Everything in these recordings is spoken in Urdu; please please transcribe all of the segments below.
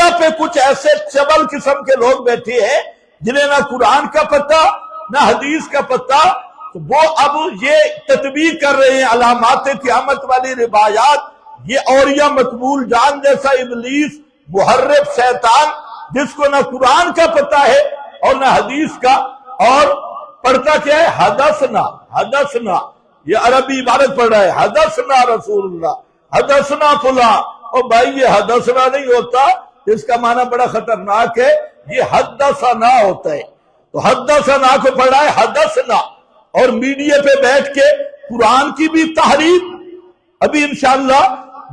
میڈیا پہ کچھ ایسے چبل قسم کے لوگ بیٹھے ہیں جنہیں نہ قرآن کا پتہ نہ حدیث کا پتہ، تو وہ اب یہ تطبیق کر رہے ہیں علامات قیامت والی روایات۔ یہ اوریہ مقبول جان جیسا ابلیس محرف شیطان، جس کو نہ قرآن کا پتہ ہے اور نہ حدیث کا، اور پڑھتا کیا ہے حدثنا، یہ عربی عبارت پڑھ رہا ہے حدثنا رسول اللہ، حدثنا فلاں۔ اور بھائی یہ حدثنا نہیں ہوتا، اس کا معنی بڑا خطرناک ہے، یہ حدثنا ہوتا ہے۔ تو حدثنا کو پڑھ رہا ہے حدثنا، اور میڈیا پہ بیٹھ کے قرآن کی بھی تحریف۔ ابھی انشاءاللہ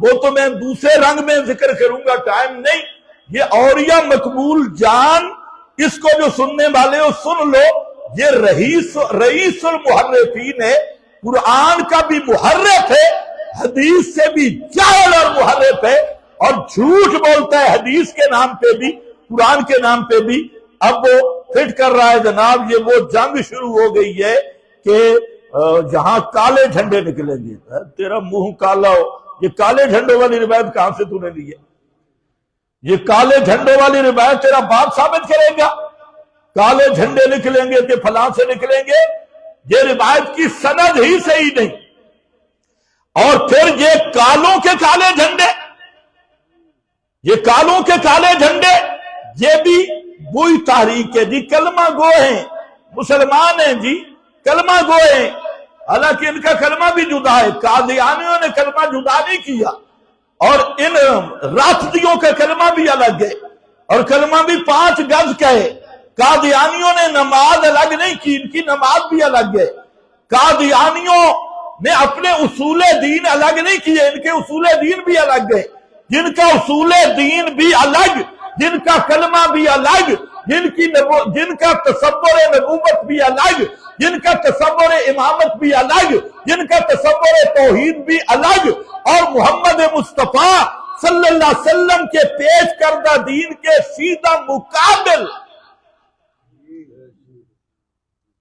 وہ تو میں دوسرے رنگ میں ذکر کروں گا، ٹائم نہیں۔ یہ اوریہ مقبول جان، اس کو جو سننے والے ہو سن لو، یہ رئیس المحرفین ہے، قرآن کا بھی محرف ہے، حدیث سے بھی جاہل اور محرف ہے، اور جھوٹ بولتا ہے حدیث کے نام پہ بھی قرآن کے نام پہ بھی۔ اب وہ فٹ کر رہا ہے جناب، یہ وہ جنگ شروع ہو گئی ہے کہ جہاں کالے جھنڈے نکلیں گے۔ تیرا منہ کالا ہو، یہ کالے جھنڈوں والی روایت کہاں سے تو نے لی ہے؟ یہ کالے جھنڈوں والی روایت تیرا باپ ثابت کرے گا؟ کالے جھنڈے نکلیں گے کہ فلاں سے نکلیں گے، یہ روایت کی سند ہی صحیح نہیں۔ اور پھر یہ کالوں کے کالے جھنڈے، یہ کالوں کے کالے جھنڈے، یہ بھی وہی تحریک ہے جی، کلمہ گو ہیں، مسلمان ہیں جی، کلمہ گو ہیں، حالانکہ ان کا کلمہ بھی جدا ہے۔ قادیانیوں نے کلمہ جدا نہیں کیا، اور ان رافضیوں کا کلمہ بھی الگ ہے، اور کلمہ بھی 5 گز کا ہے۔ قادیانیوں نے نماز الگ نہیں کی، ان کی نماز بھی الگ ہے۔ قادیانیوں نے اپنے اصول دین الگ نہیں کیے، ان کے اصول دین بھی الگ ہے۔ جن کا اصول دین بھی الگ، جن کا کلمہ بھی الگ، جن کا تصور نبوت بھی الگ، جن کا تصور امامت بھی الگ، جن کا تصور توحید بھی الگ، اور محمد مصطفیٰ صلی اللہ علیہ وسلم کے پیش کردہ دین کے سیدھا مقابل،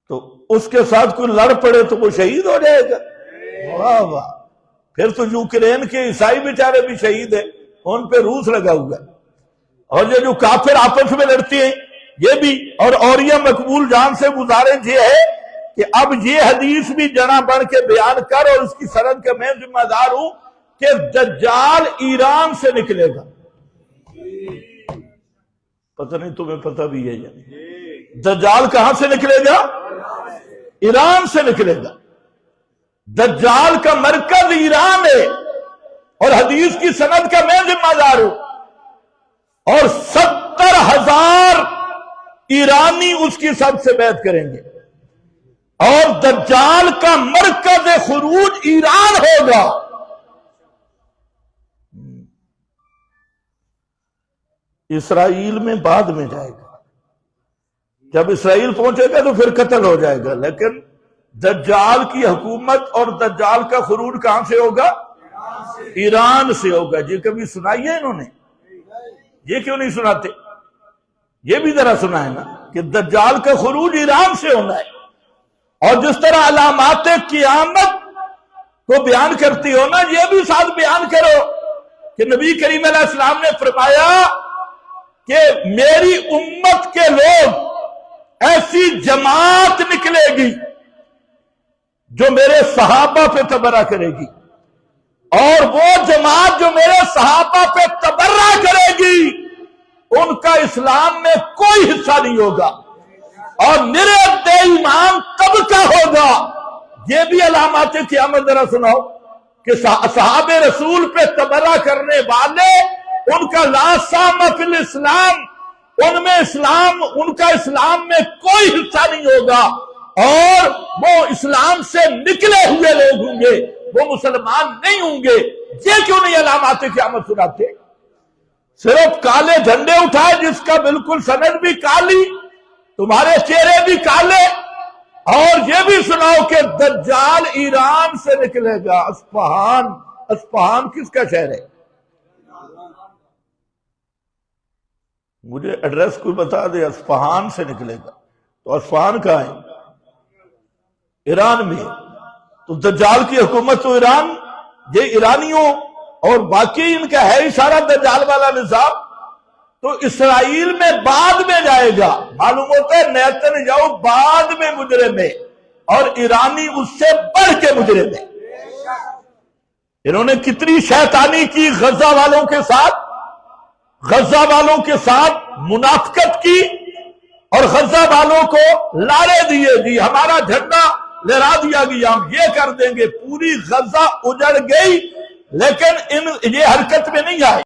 تو اس کے ساتھ کوئی لڑ پڑے تو وہ شہید ہو جائے گا۔ واہ واہ، پھر تو یوکرین کے عیسائی بیچارے بھی شہید ہیں، ان پہ روس لگا ہوا ہے۔ اور یہ جو کافر آپس میں لڑتے ہیں یہ بھی۔ اور اوریہ مقبول جان سے گزارش یہ ہے کہ اب یہ حدیث بھی جنا بڑھ کے بیان کر، اور اس کی سند کا میں ذمہ دار ہوں، کہ دجال ایران سے نکلے گا۔ پتہ نہیں تمہیں پتہ بھی ہے یا نہیں؟ دجال کہاں سے نکلے گا؟ ایران سے نکلے گا۔ دجال کا مرکز ایران ہے، اور حدیث کی سند کا میں ذمہ دار ہوں، اور 70,000 ایرانی اس کی سب سے بیعت کریں گے، اور دجال کا مرکز خروج ایران ہوگا۔ اسرائیل میں بعد میں جائے گا، جب اسرائیل پہنچے گا تو پھر قتل ہو جائے گا، لیکن دجال کی حکومت اور دجال کا خروج کہاں سے ہوگا؟ ایران سے ہوگا۔ جی کبھی سنائی ہے انہوں نے؟ یہ کیوں نہیں سناتے؟ یہ بھی ذرا سنا ہے نا کہ دجال کا خروج ایران سے ہونا ہے۔ اور جس طرح علامات قیامت کو بیان کرتی ہو نا، یہ بھی ساتھ بیان کرو کہ نبی کریم علیہ السلام نے فرمایا کہ میری امت کے لوگ ایسی جماعت نکلے گی جو میرے صحابہ پہ تبرہ کرے گی، اور وہ جماعت جو میرے صحابہ پہ تبرہ کرے گی ان کا اسلام میں کوئی حصہ نہیں ہوگا، اور نرد ایمان طبقہ ہوگا۔ یہ بھی علامات قیامت ذرا سناؤ کہ صحابہ رسول پہ تبرہ کرنے والے، ان کا لا سام فی الاسلام، ان کا اسلام میں کوئی حصہ نہیں ہوگا، اور وہ اسلام سے نکلے ہوئے لوگ ہوں گے، وہ مسلمان نہیں ہوں گے۔ یہ کیوں نہیں علامات قیامت سناتے؟ صرف کالے جھنڈے اٹھائے جس کا بالکل سند بھی کالی، تمہارے چہرے بھی کالے، اور یہ بھی سناؤ کہ دجال ایران سے نکلے گا۔ اصفہان کس کا شہر ہے؟ مجھے ایڈریس کوئی بتا دے۔ اصفہان سے نکلے گا، تو اصفہان کہاں ہے؟ ایران میں۔ تو دجال کی حکومت تو ایران، یہ ایرانیوں اور باقی ان کا ہے ہی سارا دجال والا نظام۔ تو اسرائیل میں بعد میں جائے گا. معلوم ہوتا ہے نیتن یاہو بعد میں مجرم ہے اور ایرانی اس سے بڑھ کے مجرم ہے. انہوں نے کتنی شیطانی کی غزہ والوں کے ساتھ، غزہ والوں کے ساتھ منافقت کی اور غزہ والوں کو لارے دیے جی ہمارا جھنڈا لہرا دیا گیا، ہم یہ کر دیں گے. پوری غزہ اجڑ گئی لیکن یہ حرکت میں نہیں آئے.